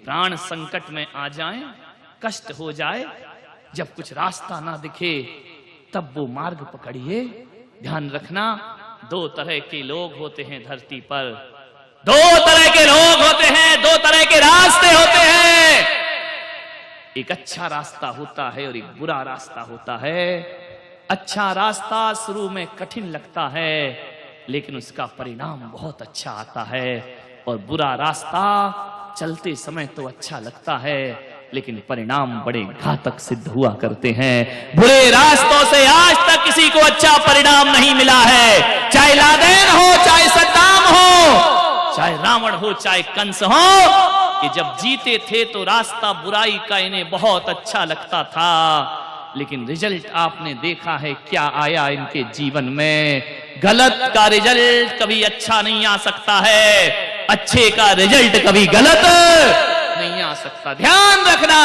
प्राण संकट में आ जाएं, कष्ट हो जाए, जब कुछ रास्ता ना दिखे तब वो मार्ग पकड़िए। ध्यान रखना, दो तरह के लोग होते हैं धरती पर, दो तरह के लोग होते हैं, दो तरह के रास्ते होते हैं। एक अच्छा रास्ता होता है और एक बुरा रास्ता होता है। अच्छा रास्ता शुरू में कठिन लगता है लेकिन उसका परिणाम बहुत अच्छा आता है, और बुरा रास्ता चलते समय तो अच्छा लगता है लेकिन परिणाम बड़े घातक सिद्ध हुआ करते हैं। बुरे रास्तों से आज तक किसी को अच्छा परिणाम नहीं मिला है, चाहे लादेन हो, चाहे सद्दाम हो, चाहे रावण हो, चाहे कंस हो। कि जब जीते थे तो रास्ता बुराई का इन्हें बहुत अच्छा लगता था, लेकिन रिजल्ट आपने देखा है क्या आया इनके जीवन में। गलत का रिजल्ट कभी अच्छा नहीं आ सकता है, अच्छे का रिजल्ट कभी गलत नहीं आ सकता। ध्यान रखना,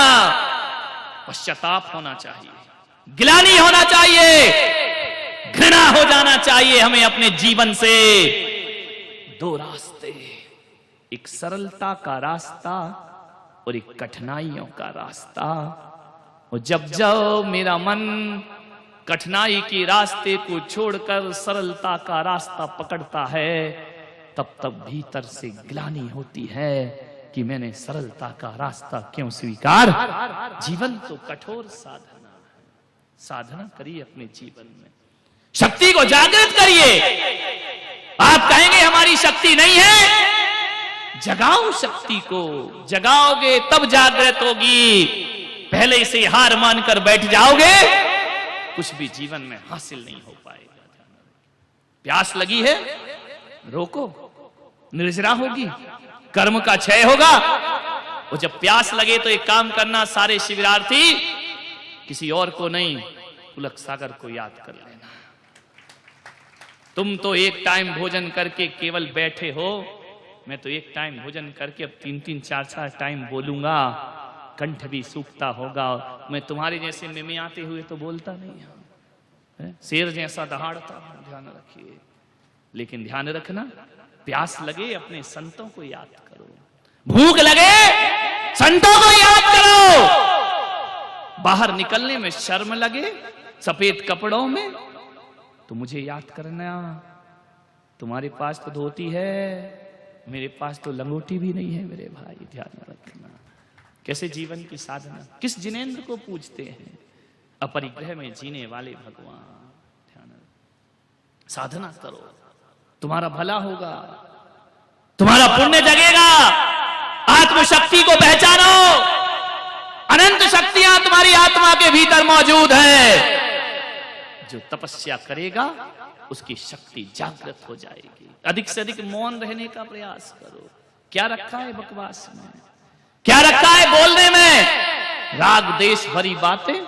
पश्चाताप होना चाहिए, गिलानी होना चाहिए, घृणा हो जाना चाहिए हमें अपने जीवन से। दो रास्ते, एक सरलता का रास्ता और एक कठिनाइयों का रास्ता। और जब जब मेरा मन कठिनाई के रास्ते को छोड़कर सरलता का रास्ता पकड़ता है, तब तब भीतर से ग्लानि होती है कि मैंने सरलता का रास्ता क्यों स्वीकार। जीवन तो कठोर साधना है, साधना करिए अपने जीवन में, शक्ति को जागृत करिए। आप कहेंगे हमारी शक्ति नहीं है, जगाओ शक्ति को, जगाओगे तब जागृत होगी। पहले से हार मानकर बैठ जाओगे, कुछ भी जीवन में हासिल नहीं हो पाएगा। प्यास लगी है, रोको, निर्जरा होगी, कर्म का क्षय होगा। और जब प्यास लगे तो एक काम करना, सारे शिविरार्थी किसी और को नहीं, पुलक सागर को याद कर लेना। तुम तो एक टाइम भोजन करके केवल बैठे हो, मैं तो एक टाइम भोजन करके अब 3-3, 4-4 टाइम बोलूंगा, कंठ भी सूखता होगा। मैं तुम्हारे जैसे मिमियाते हुए तो बोलता नहीं हूं, शेर जैसा दहाड़ता हूं, ध्यान रखिए। लेकिन ध्यान रखना, प्यास लगे अपने संतों को याद करो, भूख लगे संतों को याद करो, बाहर निकलने में शर्म लगे सफेद कपड़ों में तो मुझे याद करना। तुम्हारे पास तो धोती है, मेरे पास तो लंगोटी भी नहीं है मेरे भाई, ध्यान रखना। कैसे जीवन की साधना, किस जिनेंद्र को पूजते हैं, अपरिग्रह में जीने वाले भगवान। ध्यान साधना करो, तुम्हारा भला होगा, तुम्हारा पुण्य जगेगा। आत्मशक्ति को पहचानो, अनंत शक्तियां तुम्हारी आत्मा के भीतर मौजूद है। जो तपस्या करेगा उसकी शक्ति जागृत हो जाएगी। अधिक से अधिक मौन रहने का प्रयास करो। क्या रखा है बकवास में, क्या रखा है बोलने में, राग देश भरी बातें,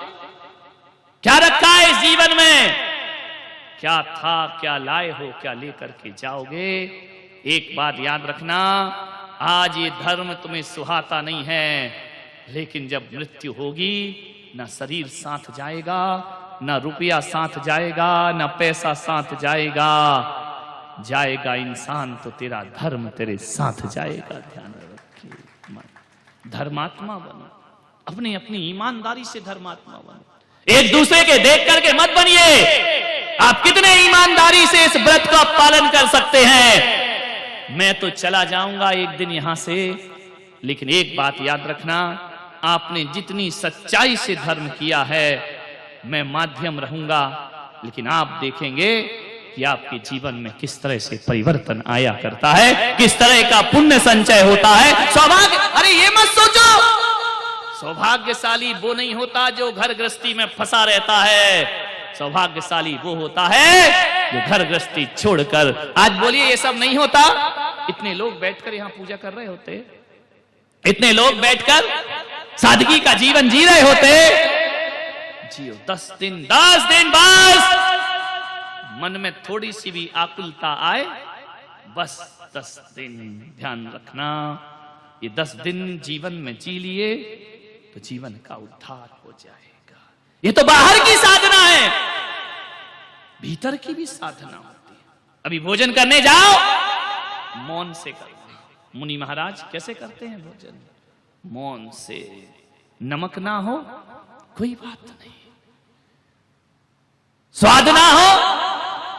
क्या रखा है इस जीवन में, क्या था, क्या लाए हो, क्या लेकर के जाओगे। एक बात याद रखना, आज ये धर्म तुम्हें सुहाता नहीं है, लेकिन जब मृत्यु होगी ना शरीर साथ जाएगा, ना रुपया साथ जाएगा, ना पैसा साथ जाएगा, जाएगा इंसान तो तेरा धर्म तेरे साथ जाएगा। ध्यान रखिए, धर्मात्मा बनो, अपनी अपनी ईमानदारी से धर्मात्मा बनो, एक दूसरे के देख करके मत बनिए। आप कितने ईमानदारी से इस व्रत का पालन कर सकते हैं। मैं तो चला जाऊंगा एक दिन यहां से, लेकिन एक बात याद रखना, आपने जितनी सच्चाई से धर्म किया है, मैं माध्यम रहूंगा, लेकिन आप देखेंगे कि आपके जीवन में किस तरह से परिवर्तन आया करता है, किस तरह का पुण्य संचय होता है। सौभाग्य, अरे ये मत सोचो, सौभाग्यशाली वो नहीं होता जो घर गृहस्थी में फंसा रहता है, सौभाग्यशाली वो होता है जो घर गृहस्थी छोड़कर। आज बोलिए ये सब नहीं होता। इतने लोग बैठकर यहां पूजा कर रहे होते, इतने लोग बैठकर सादगी का जीवन जी रहे होते। जियो 10 दिन बस मन में थोड़ी सी भी आकुलता आए, बस 10 दिन ध्यान रखना, ये 10 दिन जीवन में जी लिए तो जीवन का उद्धार हो जाएगा। ये तो बाहर की साधना है, भीतर की भी साधना होती है। अभी भोजन करने जाओ, मौन से करो। मुनि महाराज कैसे करते हैं भोजन, मौन से नमक ना हो कोई बात नहीं, स्वाद ना हो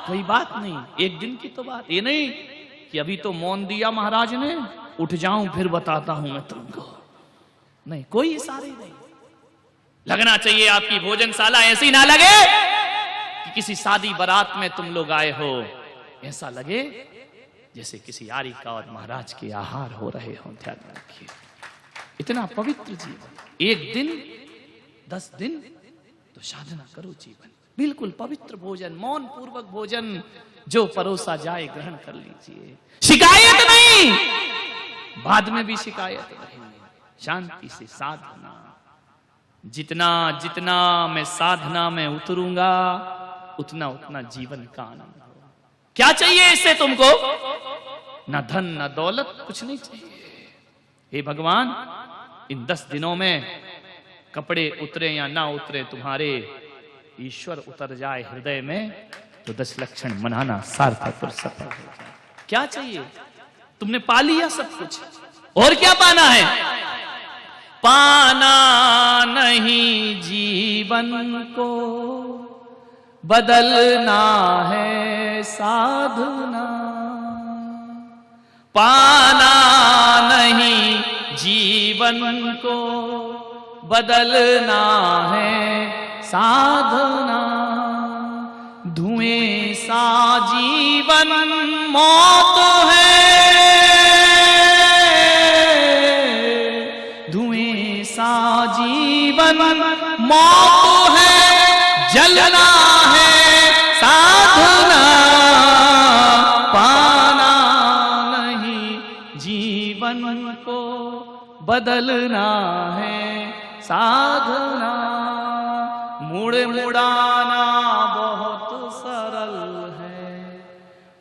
कोई बात नहीं, एक दिन की तो बात, ये नहीं कि अभी तो मौन दिया महाराज ने, उठ जाऊं फिर बताता हूं मैं तुमको। नहीं, कोई इशारे नहीं। लगना चाहिए आपकी भोजनशाला ऐसी ना लगे कि किसी शादी बारात में तुम लोग आए हो, ऐसा लगे जैसे किसी यारिका और महाराज के आहार हो रहे हो। ध्यान रखिए, इतना पवित्र जीवन, एक दिन 10 दिन तो साधना करो जीवन, बिल्कुल पवित्र भोजन, मौन पूर्वक भोजन, जो परोसा जाए ग्रहण कर लीजिए, शिकायत नहीं, बाद में भी शिकायत नहीं, शांति से साधना। जितना जितना मैं साधना में उतरूंगा उतना उतना जीवन का आनंद होगा। क्या चाहिए इससे तुमको? ना धन ना दौलत, कुछ नहीं चाहिए। हे भगवान, इन 10 दिनों में कपड़े उतरे या ना उतरे, तुम्हारे ईश्वर उतर जाए हृदय में तो 10 लक्षण मनाना सार्थक और सफल हो जाए। क्या चाहिए? तुमने पा लिया सब कुछ, और क्या पाना है? पाना नहीं जीवन को, बदलना है साधना। पाना नहीं जीवन को, बदलना है साधना। धुएं सा जीवन मौत है, धुएं सा जीवन मौत है, जलना है साधना। पाना नहीं जीवन को, बदलना है साधना। मुड़ मुड़ाना बहुत सरल है,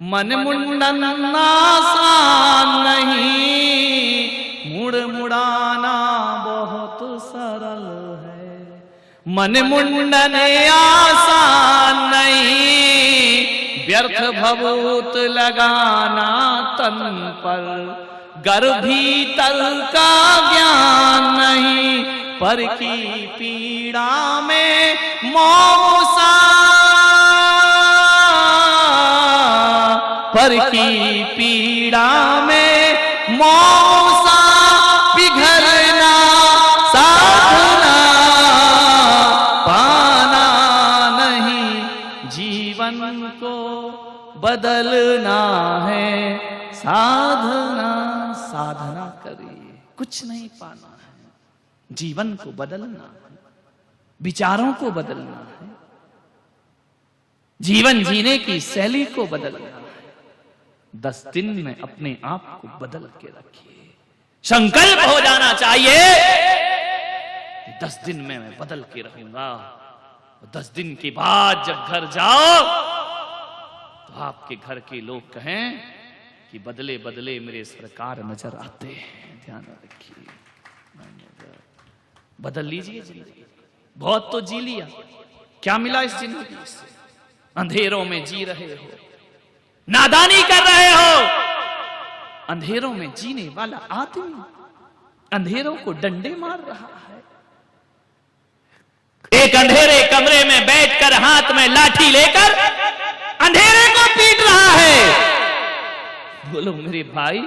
मन मुंडन आसान नहीं। मुड़ मुड़ाना बहुत सरल है, मन मुंडन आसान नहीं। व्यर्थ भभूत लगाना तन पर, गर भीतर का ज्ञान नहीं। पर की पीड़ा में मौसा, पर की पीड़ा में मौसा, पिघलना साधना। पाना नहीं जीवन को, बदलना है साधना। साधना करिए, कुछ नहीं पाना है, जीवन को बदलना है, विचारों को बदलना है, जीवन जीने की शैली को बदलना है। 10 दिन में अपने आप को बदल के रखिए। संकल्प हो जाना चाहिए, 10 दिन में मैं बदल के रहूंगा। 10 दिन के बाद जब घर जाओ तो आपके घर के लोग कहें कि बदले बदले मेरे सरकार नजर आते हैं। ध्यान रखिए, बदल लीजिए जिंदगी। बहुत तो जी लिया, क्या मिला इस जिंदगी से? अंधेरों में जी रहे हो, नादानी कर रहे हो। अंधेरों में जीने वाला आदमी अंधेरों को डंडे मार रहा है। एक अंधेरे कमरे में बैठकर हाथ में लाठी लेकर अंधेरे को पीट रहा है। बोलो मेरे भाई,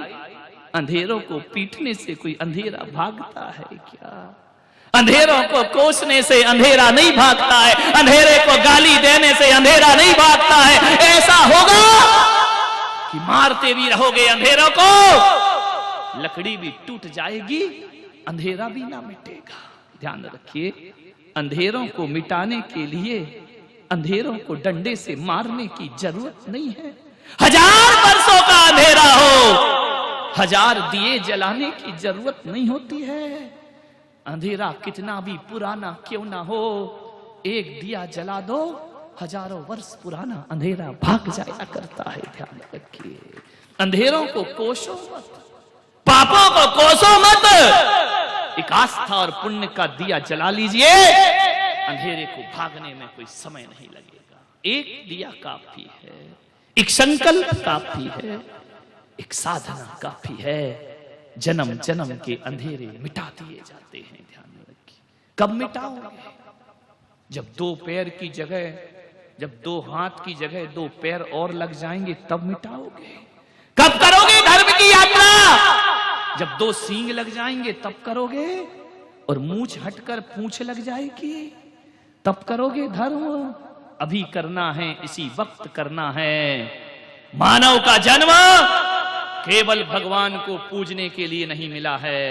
अंधेरों को पीटने से कोई अंधेरा भागता है क्या? अंधेरों को कोसने से अंधेरा नहीं भागता है, अंधेरे को गाली देने से अंधेरा नहीं भागता है। ऐसा होगा कि मारते भी रहोगे अंधेरों को, लकड़ी भी टूट जाएगी, अंधेरा भी ना मिटेगा। ध्यान रखिए, अंधेरों को मिटाने के लिए अंधेरों को डंडे से मारने की जरूरत नहीं है। 1000 वर्षों का अंधेरा हो, 1000 दिए जलाने की जरूरत नहीं होती है। अंधेरा कितना भी पुराना क्यों ना हो, एक दिया जला दो, हजारों वर्ष पुराना अंधेरा भाग जाया करता है। ध्यान रखिए, अंधेरों को कोसो मत, पापों को कोसो मत। एक आस्था और पुण्य का दिया जला लीजिए, अंधेरे को भागने में कोई समय नहीं लगेगा। एक दिया काफी है, एक संकल्प काफी है, एक साधना काफी है। जन्म जन्म के अंधेरे मिटा दिए जाते हैं। ध्यान रखिए। कब मिटाओगे? जब दो पैर की जगह, जब दो हाथ की जगह दो पैर और लग जाएंगे तब मिटाओगे। कब करोगे धर्म की यात्रा? जब दो सींग लग जाएंगे तब करोगे, और मूंछ हटकर पूंछ लग जाएगी तब करोगे धर्म। अभी करना है, इसी वक्त करना है। मानव का जन्म केवल भगवान को पूजने के लिए नहीं मिला है,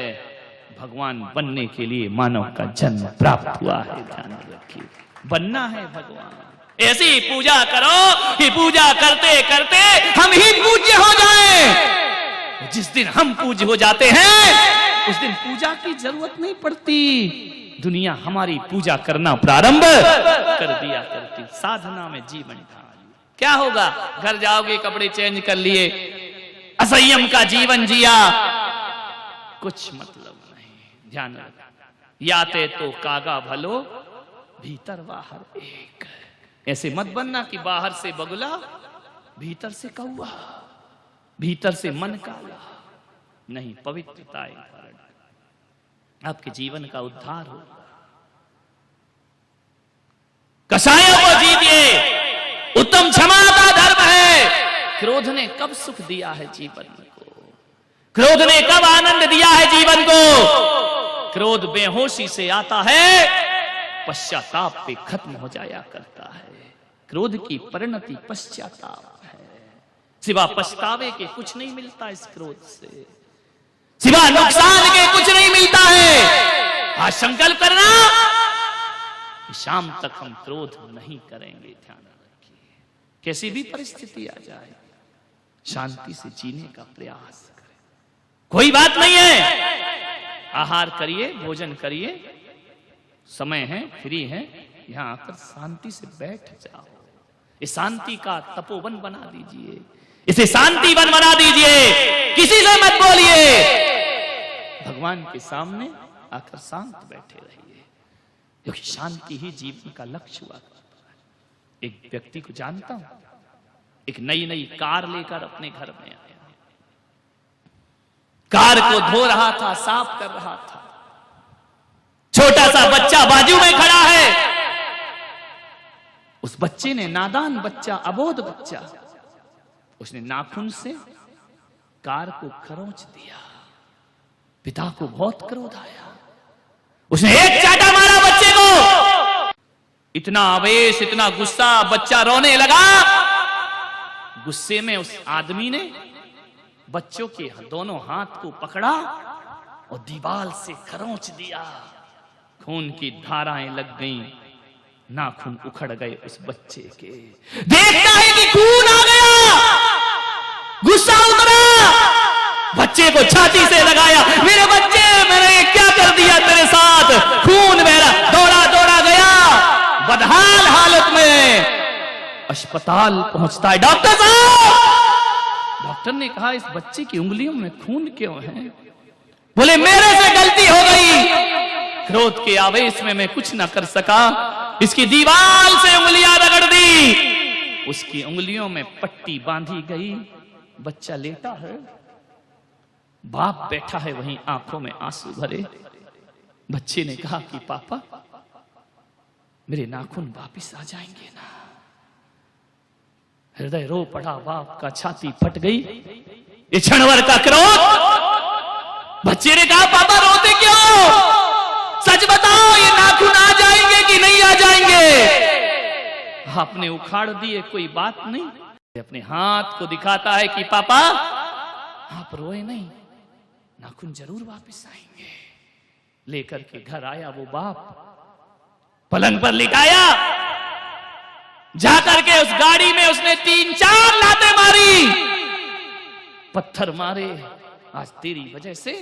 भगवान बनने के लिए मानव का जन्म प्राप्त हुआ है। ध्यान रखिए, बनना है भगवान। ऐसी पूजा करो कि पूजा करते करते हम ही पूज्य हो जाएं। जिस दिन हम पूज्य हो जाते हैं उस दिन पूजा की जरूरत नहीं पड़ती, दुनिया हमारी पूजा करना प्रारंभ कर दिया करती। साधना में जीवन ढाल। क्या होगा? घर जाओगे, कपड़े चेंज कर लिए, असंयम का जीवन जिया, कुछ मतलब नहीं। ध्यान रखो, याते तो कागा भलो भीतर बाहर एक। ऐसे मत बनना कि बाहर से बगुला भीतर से कौवा, भीतर से मन काला। नहीं, पवित्रता आपके जीवन का उद्धार हो। कसायों को जीतिए, उत्तम क्षमा का धर्म है। क्रोध ने कब सुख दिया है जीवन को? क्रोध ने कब आनंद दिया है जीवन को? क्रोध बेहोशी से आता है, पश्चाताप पे खत्म हो जाया करता है। क्रोध की परिणति पश्चाताप है। सिवा पछतावे के कुछ नहीं मिलता इस क्रोध से, सिवा नुकसान के कुछ नहीं मिलता है। आज संकल्प करना कि शाम तक हम क्रोध नहीं करेंगे। ध्यान रखिए, कैसी भी परिस्थिति आ जाए शांति से जीने का प्रयास करें। कोई बात नहीं है, आहार करिए, भोजन करिए, समय है, फ्री है, यहां आकर शांति से बैठ जाओ। इस शांति का तपोवन बना दीजिए, इसे शांति वन बना दीजिए। किसी से मत बोलिए, भगवान के सामने आकर शांत बैठे रहिए, क्योंकि शांति ही जीवन का लक्ष्य हुआ करता है। एक व्यक्ति को जानता हूं, एक नई नई कार लेकर अपने घर में आया, कार को धो रहा था, साफ कर रहा था। छोटा सा बच्चा बाजू में खड़ा है। उस बच्चे ने, नादान बच्चा, अबोध बच्चा, उसने नाखून से कार को खरोंच दिया। पिता को बहुत क्रोध आया, उसने एक चाटा मारा बच्चे को। इतना आवेश, इतना गुस्सा, बच्चा रोने लगा। गुस्से में उस आदमी ने बच्चों के दोनों हाथ को पकड़ा और दीवार से खरोंच दिया। खून की धाराएं लग गईं, नाखून उखड़ गए उस बच्चे के। देखता है कि खून आ गया, गुस्सा उतरा, बच्चे को छाती से लगाया। मेरे बच्चे, मैंने क्या कर दिया तेरे साथ? खून मेरा दौड़ा दौड़ा गया, बदहाल हालत में अस्पताल पहुंचता है। डॉक्टर साहब, डॉक्टर ने कहा इस बच्चे की उंगलियों में खून क्यों है? बोले मेरे से गलती हो गई, क्रोध के आवेश में मैं कुछ ना कर सका, इसकी दीवार से उंगलियां रगड़ दी। उसकी उंगलियों में पट्टी बांधी गई। बच्चा लेटा है, बाप बैठा है वहीं, आंखों में आंसू भरे। बच्चे ने कहा कि पापा, मेरे नाखून वापिस आ जाएंगे ना? हृदय रो पड़ा बाप का, छाती फट गई। ये क्षणभर का क्रोध। बच्चे ने कहा पापा रोते क्यों? सच बताओ, ये नाखून आ जाएंगे कि नहीं आ जाएंगे? आपने उखाड़ दिए, कोई बात नहीं। अपने हाथ को दिखाता है कि पापा आप रोए नहीं, नाखून जरूर वापस आएंगे। लेकर के घर आया वो बाप, पलंग पर लिटाया। जाकर के उस गाड़ी में उसने 3-4 लातें मारी, पत्थर मारे। आज तेरी वजह से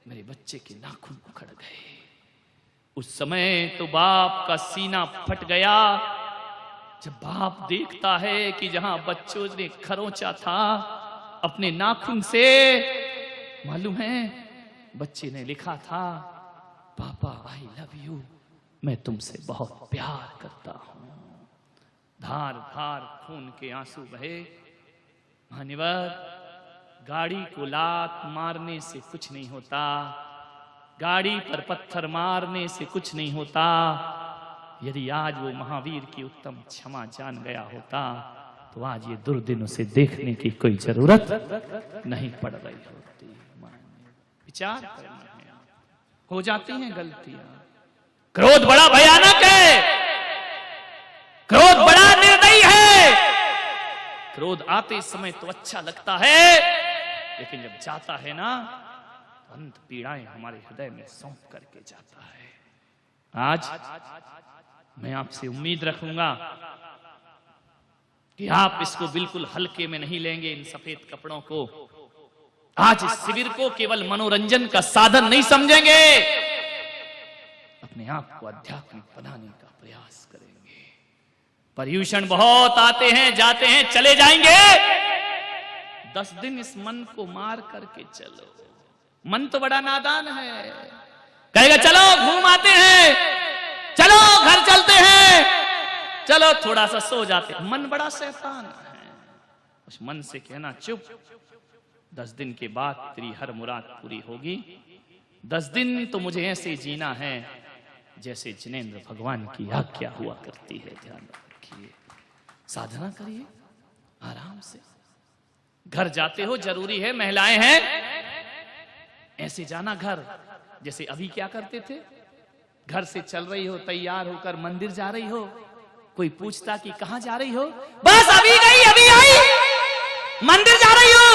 मेरे बच्चे के नाखून उखड़ गए। उस समय तो बाप का सीना फट गया, जब बाप देखता है कि जहां बच्चों ने खरोंचा था अपने नाखून से, मालूम है बच्चे ने लिखा था, पापा आई लव यू, मैं तुमसे बहुत प्यार करता हूं। धार धार खून के आंसू बहे। मान्यवर, गाड़ी को लात मारने से कुछ नहीं होता, गाड़ी पर पत्थर मारने से कुछ नहीं होता। यदि आज वो महावीर की उत्तम क्षमा जान गया होता तो आज ये दुर्दिन उसे देखने की कोई जरूरत नहीं पड़ रही होती। विचार करना है, हो जाती हैं गलतियां। क्रोध बड़ा भयानक है, क्रोध बड़ा निर्दयी है। क्रोध आते समय तो अच्छा लगता है, लेकिन जब जाता है ना तो अंत पीड़ाएं हमारे हृदय में सौंप करके जाता है। आज मैं आपसे उम्मीद रखूंगा कि आप इसको बिल्कुल हल्के में नहीं लेंगे, इन सफेद कपड़ों को। आज इस शिविर को केवल मनोरंजन का साधन नहीं समझेंगे, अपने आप को आध्यात्मिक बनाने का प्रयास करेंगे। पर्यूषण बहुत आते हैं, जाते हैं, चले जाएंगे। 10 दिन इस मन को मार करके चलो। मन तो बड़ा नादान है, कहेगा चलो घूम आते हैं, चलो घर चलते हैं, चलो थोड़ा सा सो जाते हैं। मन बड़ा शैतान है। उस मन से कहना चुप, 10 दिन के बाद तेरी हर मुराद पूरी होगी। 10 दिन तो मुझे ऐसे जीना है जैसे जिनेंद्र भगवान की आज्ञा हुआ करती है। ध्यान रखिए, साधना करिए आराम से। घर जाते हो, जरूरी है, महिलाएं हैं, ऐसे जाना घर। जैसे अभी क्या करते थे, घर से चल रही हो, तैयार होकर मंदिर जा रही हो, कोई पूछता कि कहां जा रही हो, बस अभी गई, अभी आई, मंदिर जा रही हो,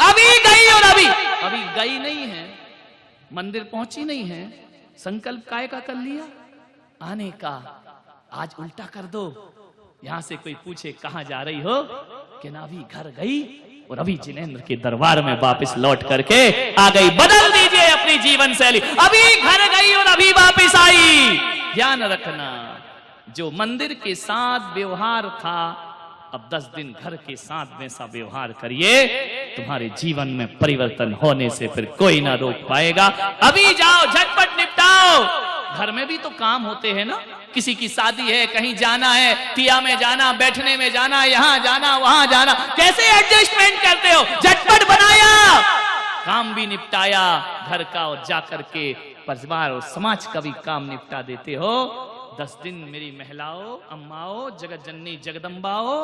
अभी गई। और अभी गई नहीं है, मंदिर पहुंची नहीं है, संकल्प काय का कर लिया आने का। आज उल्टा कर दो, यहां से कोई पूछे कहां जा रही हो, कि ना अभी घर गई और अभी जिनेंद्र के दरबार में वापस लौट करके आ गई। बदल दीजिए अपनी जीवन शैली, अभी घर गई और अभी वापस आई। ध्यान रखना, जो मंदिर के साथ व्यवहार था, अब 10 दिन घर के साथ वैसा व्यवहार करिए, तुम्हारे जीवन में परिवर्तन होने से फिर कोई ना रोक पाएगा। अभी जाओ, झटपट निपटाओ। घर में भी तो काम होते हैं ना, किसी की शादी है, कहीं जाना है, पिया में जाना, बैठने में जाना, यहां जाना, वहां जाना, कैसे एडजस्टमेंट करते हो? झटपट बनाया, काम भी निपटाया घर का, और जाकर के परिवार और समाज का भी काम निपटा देते हो। 10 दिन मेरी महिलाओं, अम्माओं, जगत जननी जगदम्बाओं,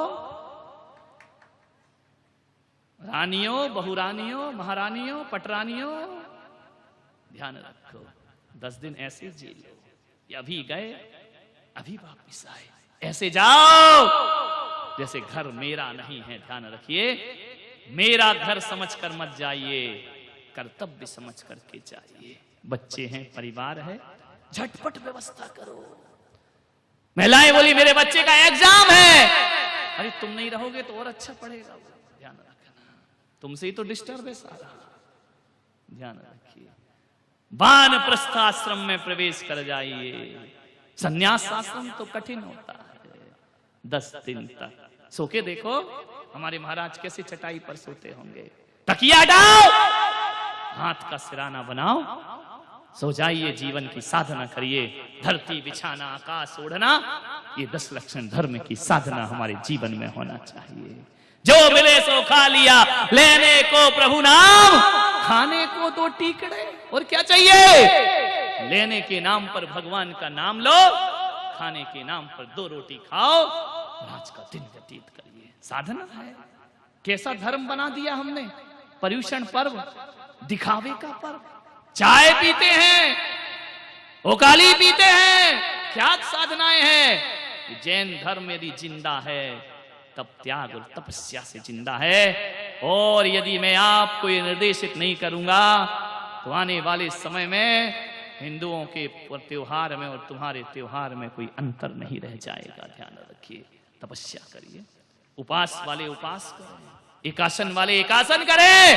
रानियों, बहुरानियों, महारानियों, पटरानियों, ध्यान रखो। 10 दिन ऐसे जी लो, अभी गए अभी वापिस आए, ऐसे जाओ जैसे घर मेरा नहीं है। ध्यान रखिए, मेरा घर समझकर मत जाइए, कर्तव्य समझ करके जाइए। बच्चे हैं, परिवार है, झटपट व्यवस्था करो। महिलाएं बोली मेरे बच्चे का एग्जाम है, अरे तुम नहीं रहोगे तो और अच्छा पढ़ेगा। ध्यान रखना, तुमसे ही तो डिस्टर्ब है सारा। ध्यान रखिए, वानप्रस्थ आश्रम में प्रवेश कर जाइए। संन्यास आश्रम तो कठिन होता है। 10 दिन तक सो के देखो हमारे महाराज कैसे चटाई पर सोते होंगे। तकिया हटाओ, हाथ का सिराना बनाओ, सो जाइए, जीवन की साधना करिए। धरती बिछाना, आकाश ओढ़ना, ये 10 लक्षण धर्म की साधना हमारे जीवन में होना चाहिए। जो मिले सो खा लिया, लेने को प्रभु नाम, खाने को 2 टीकड़े, और क्या चाहिए? लेने के नाम पर भगवान का नाम लो, खाने के नाम पर 2 रोटी खाओ, और आज का दिन व्यतीत करिए। साधना है। कैसा धर्म बना दिया हमने, पर्यूषण पर्व, दिखावे का पर्व। चाय पीते हैं, ओकाली पीते हैं, क्या साधनाएं हैं। जैन धर्म यदि जिंदा है तब त्याग और तपस्या से जिंदा है। और यदि मैं आपको ये निर्देशित नहीं करूंगा तो आने वाले समय में हिंदुओं के त्योहार में और तुम्हारे त्योहार में कोई अंतर नहीं रह जाएगा। ध्यान रखिए, तपस्या करिए, उपास वाले उपास करें, एकासन वाले एकासन करें।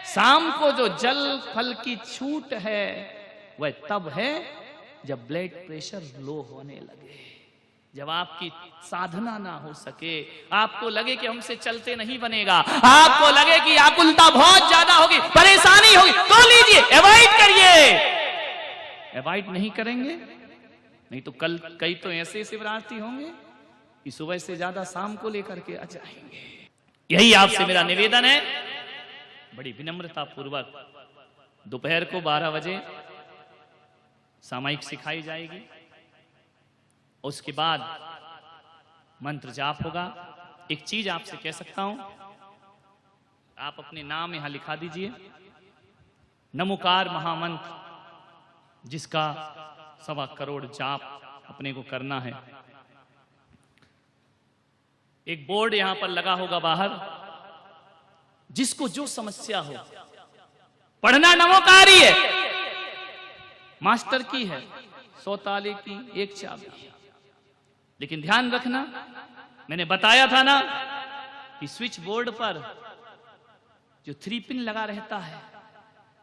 शाम को जो जल फल की छूट है वह तब है जब ब्लड प्रेशर लो होने लगे, जब आपकी साधना ना हो सके, आपको लगे कि हमसे चलते नहीं बनेगा, आपको लगे कि आकुलता बहुत ज्यादा होगी, परेशानी होगी, तो लीजिए, अवॉइड करिए। अवॉइड नहीं करेंगे नहीं तो कल कई तो ऐसे शिवरात्रि होंगे कि सुबह से ज्यादा शाम को लेकर के आ जाएंगे। यही आपसे मेरा निवेदन है, बड़ी विनम्रता पूर्वक दोपहर को 12 बजे सामायिक सिखाई जाएगी। उसके बाद मंत्र जाप होगा। एक चीज आपसे कह सकता हूं, आप अपने नाम यहां लिखा दीजिए। नमोकार महामंत्र जिसका 1.25 करोड़ जाप अपने को करना है। एक बोर्ड यहां पर लगा होगा बाहर, जिसको जो समस्या हो पढ़ना नमोकार ही है, मास्टर की है, 100 ताले की 1 चाबी। लेकिन ध्यान रखना, मैंने बताया था ना कि स्विच बोर्ड पर जो 3 पिन लगा रहता है